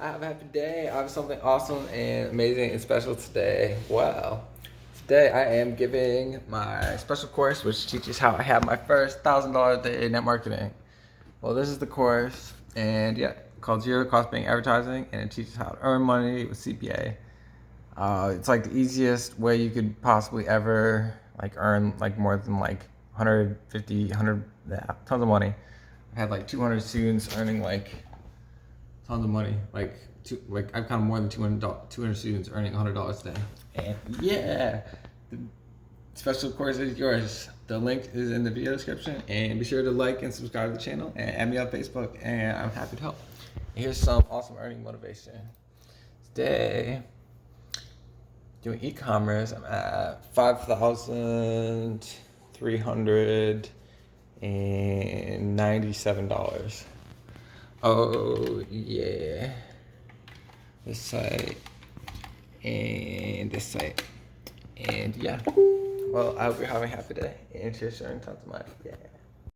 I have a happy day. I have something awesome and amazing and special today. Wow. Today I am giving my special course which teaches how I have my first $1,000 a day in net marketing. Well, this is the course, and yeah, called Zero Cost Paying Advertising, and it teaches how to earn money with CPA. It's like the easiest way you could possibly ever earn more than 150, 100, yeah, tons of money. I had 200 students earning tons of money. I've counted more than 200 students earning $100 a day. And yeah, the special course is yours. The link is in the video description, and be sure to like and subscribe to the channel and add me on Facebook, and I'm happy to help. Here's some awesome earning motivation. Today, doing e-commerce, I'm at $5,397. Oh yeah, this site and this site, and yeah. Well, I hope you're having a happy day and you're sharing tons of money. Yeah.